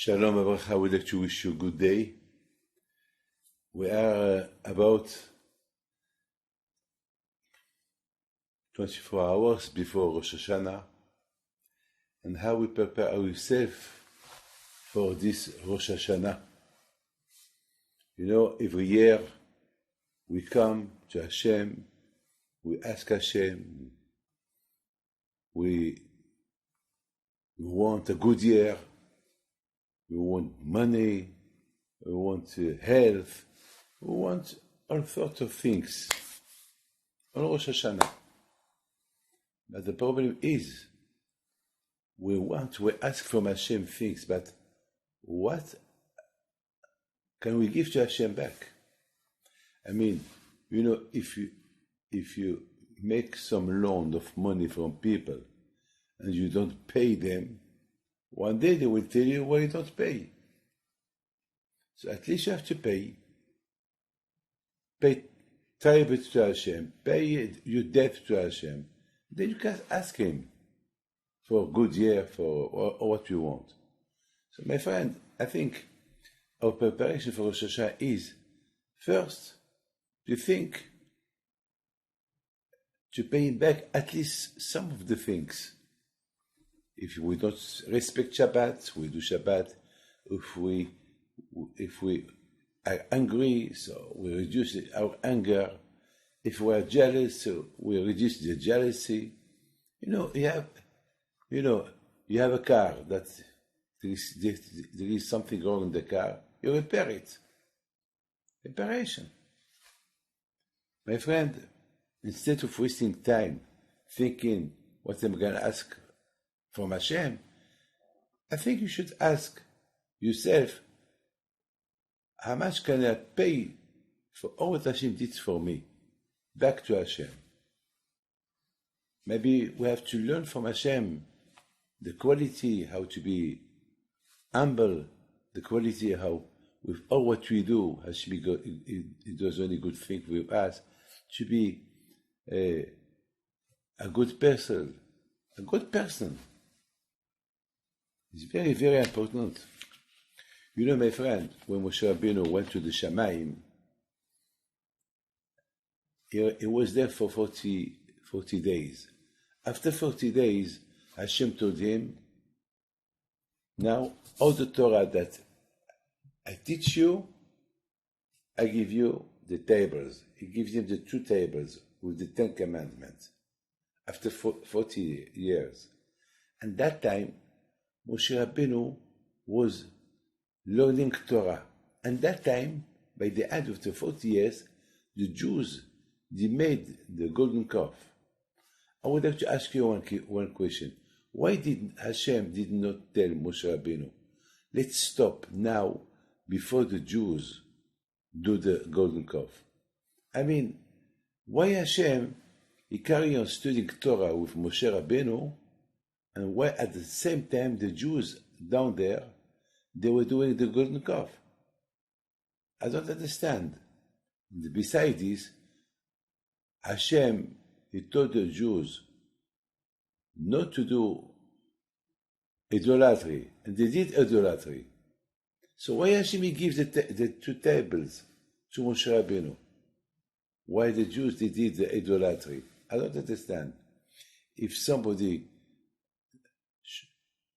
Shalom Abracha, I would like to wish you a good day. We are about 24 hours before Rosh Hashanah, and how we prepare ourselves for this Rosh Hashanah. You know, every year we come to Hashem, we ask Hashem, we want a good year, we want money, we want health, we want all sorts of things on Rosh Hashanah. But the problem is, we ask from Hashem things, but what can we give to Hashem back? I mean, you know, if you make some loan of money from people and you don't pay them, one day they will tell you why you don't pay. So at least you have to pay. Pay tribute to Hashem. Pay your debt to Hashem. Then you can ask Him for a good year, or what you want. So my friend, I think our preparation for Rosh Hashanah is, first, to think to pay back at least some of the things. If we don't respect Shabbat, we do Shabbat. If we are angry, so we reduce our anger. If we are jealous, so we reduce the jealousy. You have a car that there is something wrong in the car. You repair it. Reparation. My friend, instead of wasting time thinking what I'm going to ask from Hashem, I think you should ask yourself, how much can I pay for all what Hashem did for me? Back to Hashem. Maybe we have to learn from Hashem the quality, how to be humble, the quality how with all what we do, Hashem He does only good things with us, to be a good person. A good person. It's very, very important. You know, my friend, when Moshe Rabbeinu went to the Shamayim, he was there for 40 days. After 40 days, Hashem told him, now, all the Torah that I teach you, I give you the tables. He gives him the 2 tables with the 10 commandments after 40 years. And that time, Moshe Rabbeinu was learning Torah. And that time, by the end of the 40 years, the Jews, they made the golden calf. I would like to ask you one question. Why did Hashem not tell Moshe Rabbeinu, let's stop now before the Jews do the golden calf? I mean, why Hashem, he carry on studying Torah with Moshe Rabbeinu, and why at the same time the Jews down there, they were doing the golden calf? I don't understand. Besides this, Hashem, he told the Jews not to do idolatry, and they did idolatry. So why Hashem he gives the 2 tables to Moshe Rabbeinu? Why the Jews they did the idolatry? I don't understand. If somebody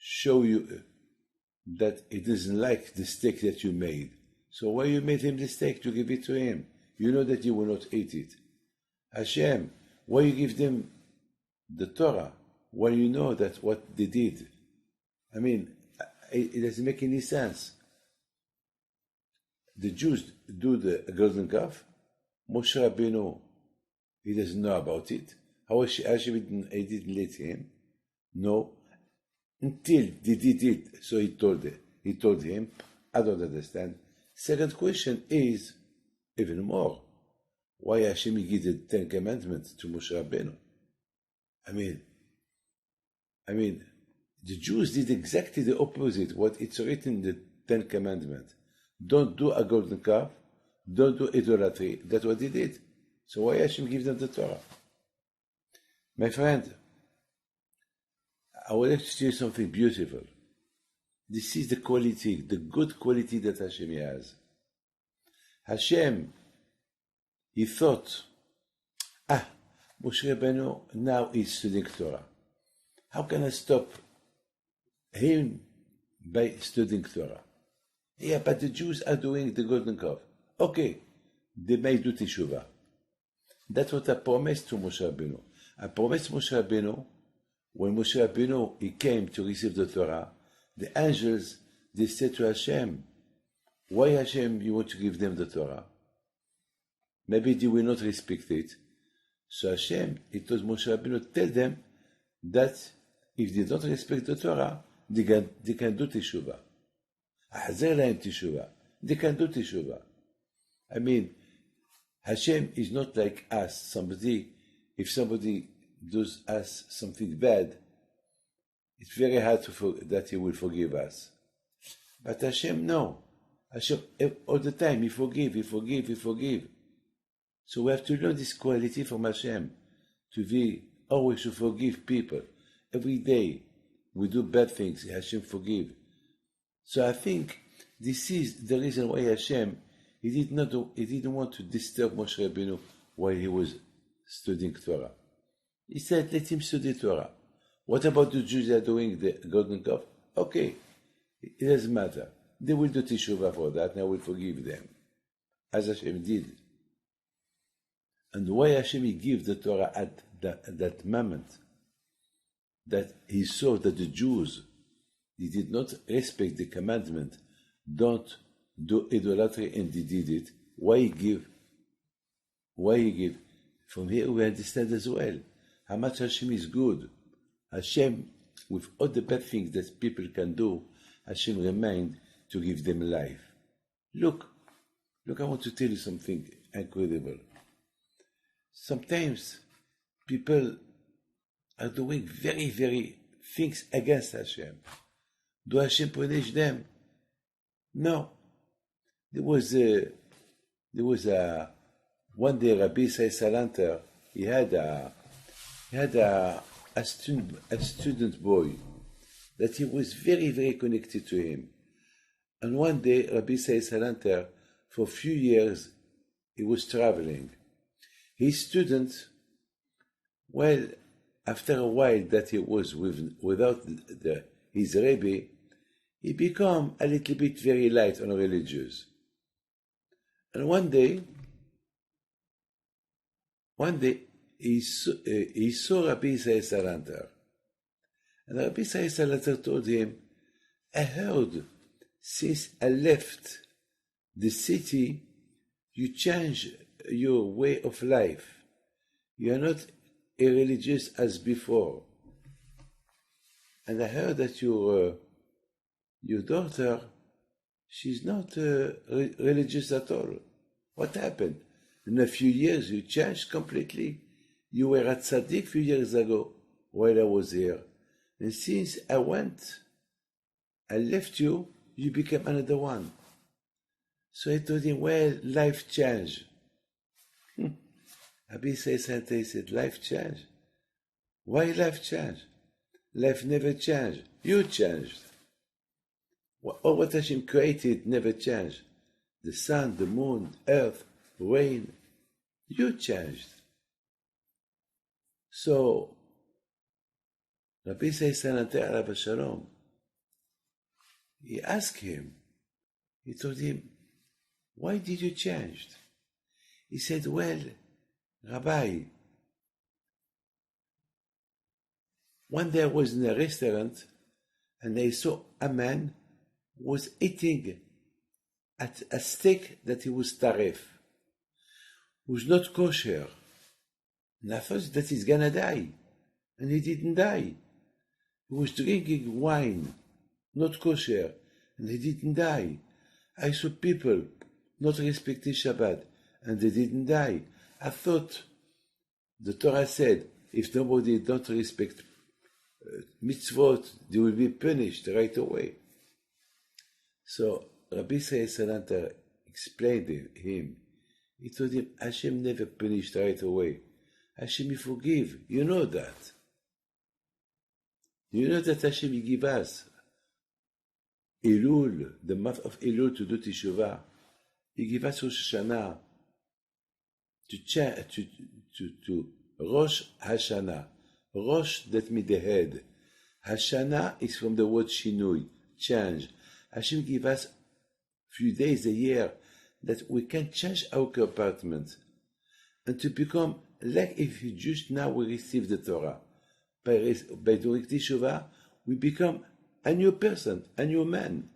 show you that he doesn't like the steak that you made, so why you made him the steak to give it to him? You know that he will not eat it. Hashem, why you give them the Torah? Why you know that what they did? I mean, it doesn't make any sense. The Jews do the golden calf. Moshe Rabbeinu, he doesn't know about it. How Hashem didn't let him know until they did it. So he told him, I don't understand. Second question is, even more, why Hashem gave the 10 commandments to Moshe Rabbeinu? I mean, the Jews did exactly the opposite, what it's written in the 10 commandments. Don't do a golden calf, don't do idolatry. That's what they did. So why Hashem give them the Torah? My friend, I would like to say something beautiful. This is the quality, the good quality that Hashem has. Hashem, he thought, Moshe Rabbeinu now is studying Torah. How can I stop him by studying Torah? Yeah, but the Jews are doing the golden calf. Okay, they may do teshuvah. That's what I promised to Moshe Rabbeinu. I promised Moshe Rabbeinu, when Moshe Rabbeinu he came to receive the Torah, the angels, they said to Hashem, why Hashem you want to give them the Torah? Maybe they will not respect it. So Hashem, he told Moshe Rabbeinu, tell them that if they don't respect the Torah, they can do teshuvah. Ahzer lahem teshuvah. They can do teshuvah. I mean, Hashem is not like us. If somebody does us something bad, it's very hard that he will forgive us. But Hashem, no. Hashem, all the time, he forgive. So we have to learn this quality from Hashem, to be always to forgive people. Every day we do bad things, Hashem forgive. So I think this is the reason why Hashem, he didn't want to disturb Moshe Rabbeinu while he was studying Torah. He said, let him study Torah. What about the Jews that are doing the golden calf? Okay, it doesn't matter. They will do teshuvah for that, and I will forgive them, as Hashem did. And why Hashem he gave the Torah at that moment? That he saw that the Jews, they did not respect the commandment, don't do idolatry, and they did it. Why he give? From here we understand as well how much Hashem is good. Hashem, with all the bad things that people can do, Hashem remained to give them life. Look, I want to tell you something incredible. Sometimes people are doing very, very things against Hashem. Do Hashem punish them? No. There was one day Rabbi Isai Salanter, he had a student boy that he was very, very connected to him. And one day Rabbi Isai Salanter, for a few years, he was traveling. His student, well, after a while that he was without his Rebbe, he became a little bit very light on religious. And one day he saw Rabbi Isai Salanter. And Rabbi Isai Salanter told him, I heard since I left the city, you changed your way of life. You are not irreligious as before. And I heard that your daughter, she's not religious at all. What happened? In a few years, you changed completely. You were at Tzaddik a few years ago while I was here. And since I left you, you became another one. So I told him, well, life changed. Rabbi Isai said, life changed? Why life changed? Life never changed. You changed. All what Hashem created never changed. The sun, the moon, earth, rain, you changed. So, Rabbi Isai Salanter alav shalom, he asked him, he told him, why did you change? He said, well, Rabbi, one day I was in a restaurant and I saw a man was eating at a steak that he was taref, was not kosher. And I thought that he's gonna die. And he didn't die. He was drinking wine, not kosher, and he didn't die. I saw people not respecting Shabbat, and they didn't die. I thought the Torah said, if nobody don't respect mitzvot, they will be punished right away. So Rabbi Isai Salanter explained to him. He told him, Hashem never punished right away. Hashem will forgive. You know that. You know that Hashem will give us. Elul, the month of Elul, to do Teshuvah. He gave us Rosh Hashanah to Rosh Hashanah. Rosh, that means the head. Hashanah is from the word Shinui, change. Hashem give us few days a year that we can change our compartment and to become like if you just now we receive the Torah. By doing Teshuvah, we become a new person, a new man.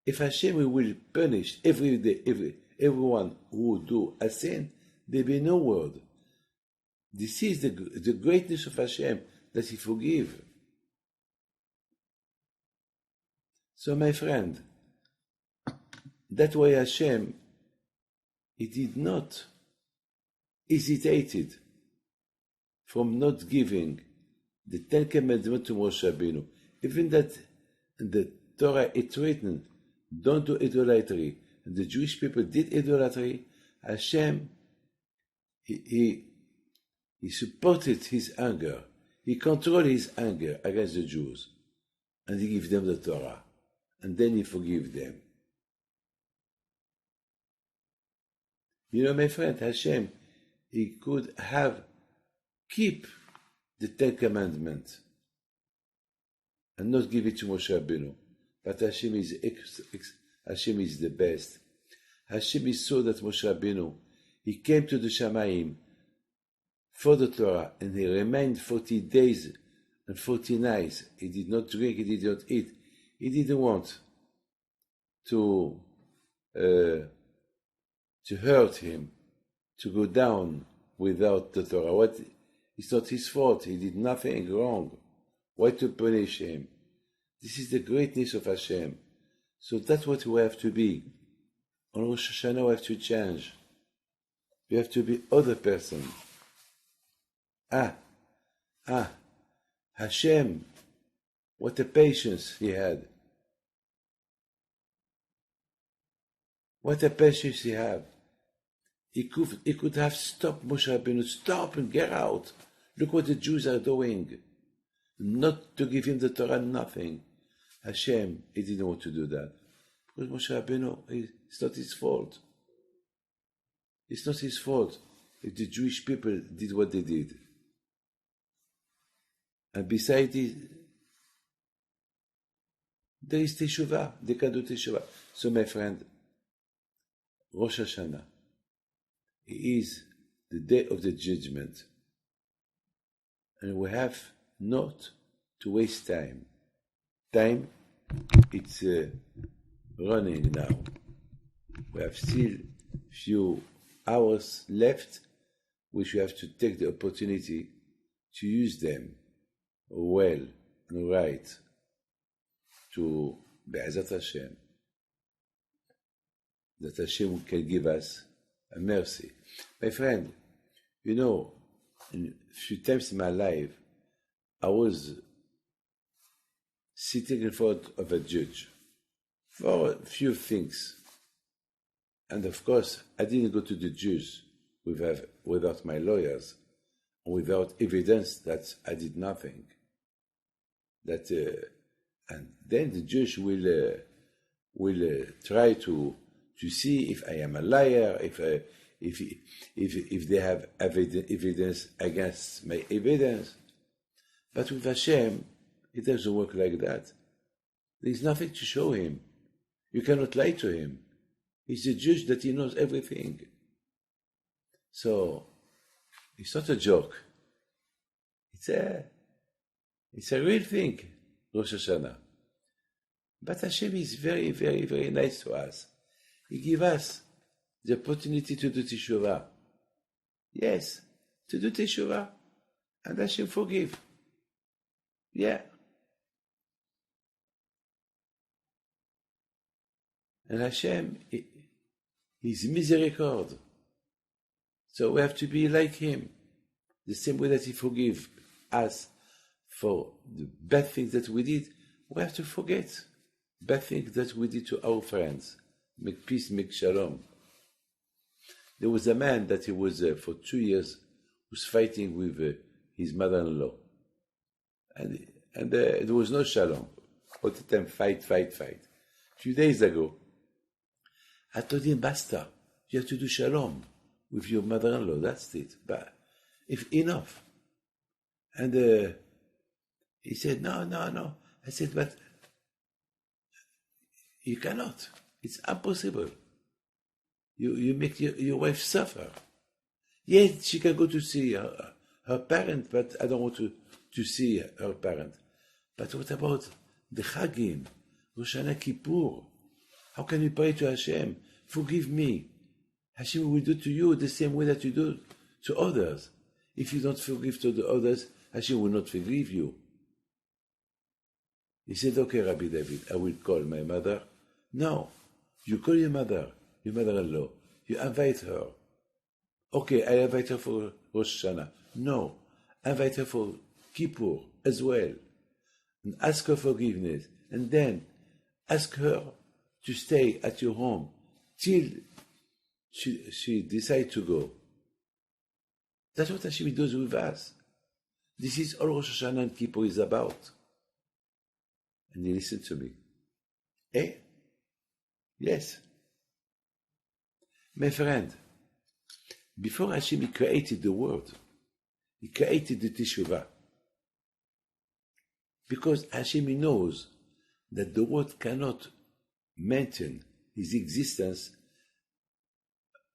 If Hashem will punish every day, everyone who do a sin, there be no word. This is the greatness of Hashem, that He forgive. So my friend, that's why Hashem, He did not hesitated from not giving the 10 Commandments to Moshe Rabbeinu. Even that in the Torah it's written, don't do idolatry. And the Jewish people did idolatry. Hashem, he supported his anger. He controlled his anger against the Jews. And he gave them the Torah. And then he forgave them. You know, my friend, Hashem, he could have keep the 10 Commandments and not give it to Moshe Rabbeinu. But Hashem is the best. Hashem is so that Moshe Rabbeinu, he came to the Shamayim for the Torah, and he remained 40 days and 40 nights. He did not drink, he did not eat. He didn't want to hurt him, to go down without the Torah. It's not his fault. He did nothing wrong. Why to punish him? This is the greatness of Hashem. So that's what we have to be. On Rosh Hashanah we have to change. We have to be other person. Hashem, what a patience he had. What a patience he had. He could have stopped Moshe Rabbeinu, stop and get out. Look what the Jews are doing. Not to give him the Torah, nothing. Hashem, he didn't want to do that. Because Moshe Rabbeinu, it's not his fault. It's not his fault if the Jewish people did what they did. And besides it, there is Teshuvah. They can do Teshuvah. So my friend, Rosh Hashanah, it is the day of the judgment. And we have not to waste time. Time, it's running now. We have still few hours left, which we have to take the opportunity to use them well and right to Be'ezat Hashem, that Hashem can give us a mercy. My friend, you know, a few times in my life, I was sitting in front of a judge for a few things. And of course, I didn't go to the judge without my lawyers, without evidence that I did nothing. And then the judge will try to see if I am a liar, if they have evidence against my evidence. But with Hashem, it doesn't work like that. There is nothing to show him. You cannot lie to him. He's a judge that he knows everything. So it's not a joke. It's a real thing, Rosh Hashanah. But Hashem is very, very, very nice to us. He gives us the opportunity to do Teshuvah. Yes, to do Teshuvah. And Hashem forgive. Yeah. And Hashem, He's misericord. So we have to be like Him. The same way that He forgive us for the bad things that we did, we have to forget bad things that we did to our friends. Make peace, make shalom. There was a man that he was, for 2 years, was fighting with his mother-in-law. And there was no shalom. All the time, fight. A few days ago, I told him, basta, you have to do shalom with your mother-in-law, that's it. But if enough. And he said, no. I said, but you cannot. It's impossible. You make your wife suffer. Yes, she can go to see her parent, but I don't want to see her parent. But what about the Chagim, Rosh Hashanah, Kippur? How can you pray to Hashem? Forgive me. Hashem will do to you the same way that you do to others. If you don't forgive to the others, Hashem will not forgive you. He said, okay, Rabbi David, I will call my mother. No, you call your mother-in-law. You invite her. Okay, I invite her for Rosh Hashanah. No, I invite her for Kippur as well. And ask her forgiveness. And then ask her to stay at your home till she decides to go. That's what Hashem does with us. This is all Rosh Hashanah and Kippur is about. And he listened to me. Yes. My friend, before Hashem he created the world, he created the Teshuvah. Because Hashem knows that the world cannot maintain his existence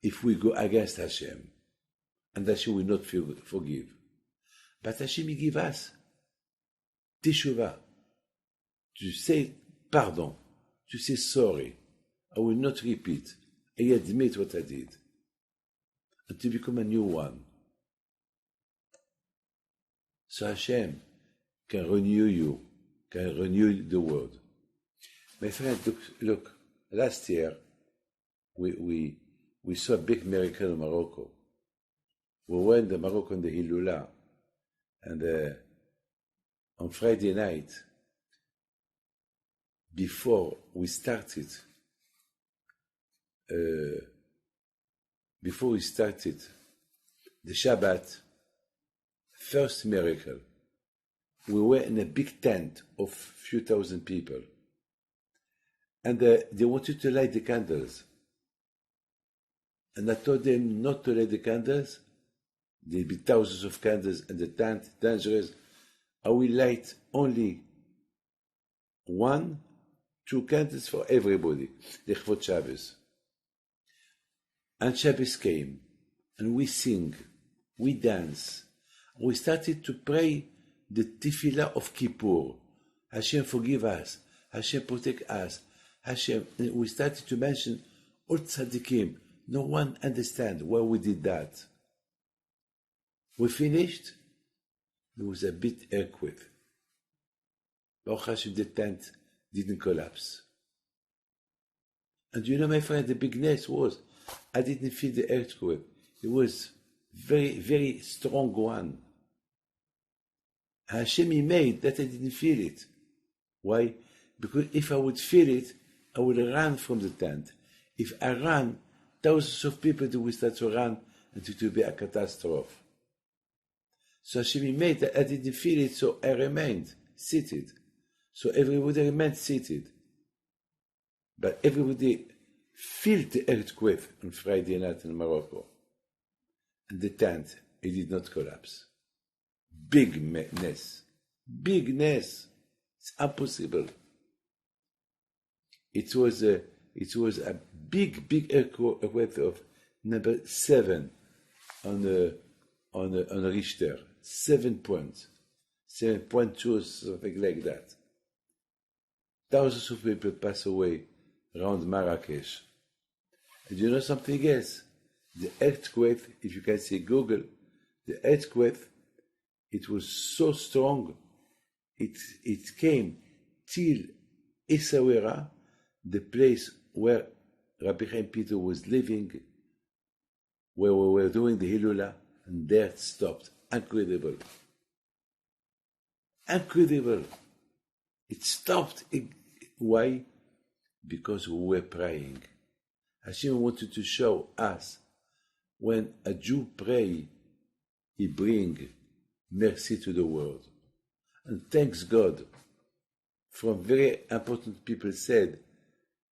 if we go against Hashem. And Hashem will not forgive. But Hashem give us Teshuvah, to say pardon, to say sorry. I will not repeat. I admit what I did. And to become a new one. So Hashem can renew you, can renew the world. My friend, look, last year we saw a big miracle in Morocco. We went to Morocco in the Hilula, and on Friday night, before we started the Shabbat, first miracle, we were in a big tent of few thousand people, and they wanted to light the candles, and I told them not to light the candles. There'll be thousands of candles in the tent, dangerous. I will light only 1-2 candles for everybody, Lechvot Shabbos. And Shabbos came, and we sing, we dance. We started to pray the Tefillah of Kippur. Hashem forgive us, Hashem protect us, Hashem. And we started to mention all tzaddikim. No one understand why we did that. We finished, there was a big earthquake. Baruch Hashem, the tent didn't collapse. And you know, my friend, the bigness was, I didn't feel the earthquake. It was very, very strong one. Hashem he made that I didn't feel it. Why? Because if I would feel it, I would run from the tent. If I ran, thousands of people would start to run, and it would be a catastrophe. So Hashem made that I didn't feel it, so I remained seated. So everybody remained seated. But everybody felt the earthquake on Friday night in Morocco. And the tent, it did not collapse. Bigness. It's impossible. It was a big earthquake of number 7 on Richter. 7 points. 7.2, something like that. Thousands of people pass away around Marrakesh. And you know something else? The earthquake, if you can see Google, the earthquake, it was so strong, it came till Essaouira, the place where Rabbi Chaim Peter was living, where we were doing the Hilula, and there it stopped. Incredible. It stopped. Why? Because we were praying. Hashem wanted to show us when a Jew pray, he bring mercy to the world. And thanks God, from very important people said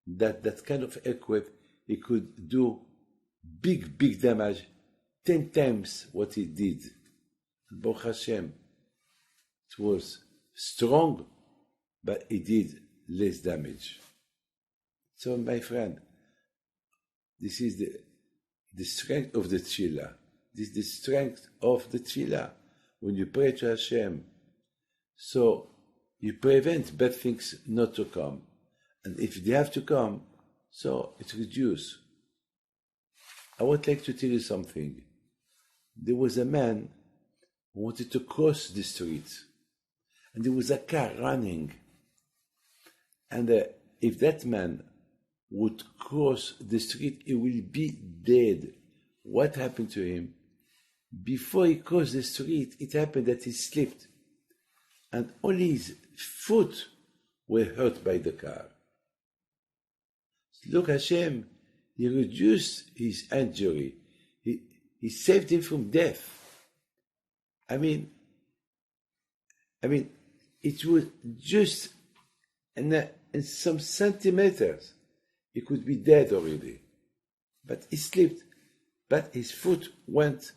that that kind of earthquake, it could do big damage, 10 times what it did. Baruch Hashem, it was strong, but it did less damage. So, my friend, this is the strength of the tefillah. This is the strength of the tefillah. When you pray to Hashem, so you prevent bad things not to come. And if they have to come, so it reduces. I would like to tell you something. There was a man who wanted to cross the street, and there was a car running. And if that man would cross the street, he will be dead. What happened to him? Before he crossed the street, it happened that he slipped, and only his foot were hurt by the car. Look, Hashem, he reduced his injury. He saved him from death. I mean, it was just in some centimeters. He could be dead already. But he slipped. But his foot went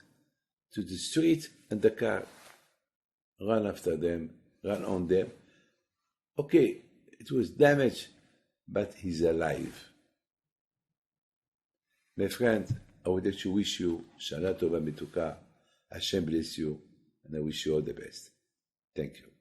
to the street, and the car ran after them, ran on them. Okay, it was damaged, but he's alive. My friend, I would like to wish you Shana Tova Mituka. Hashem bless you, and I wish you all the best. Thank you.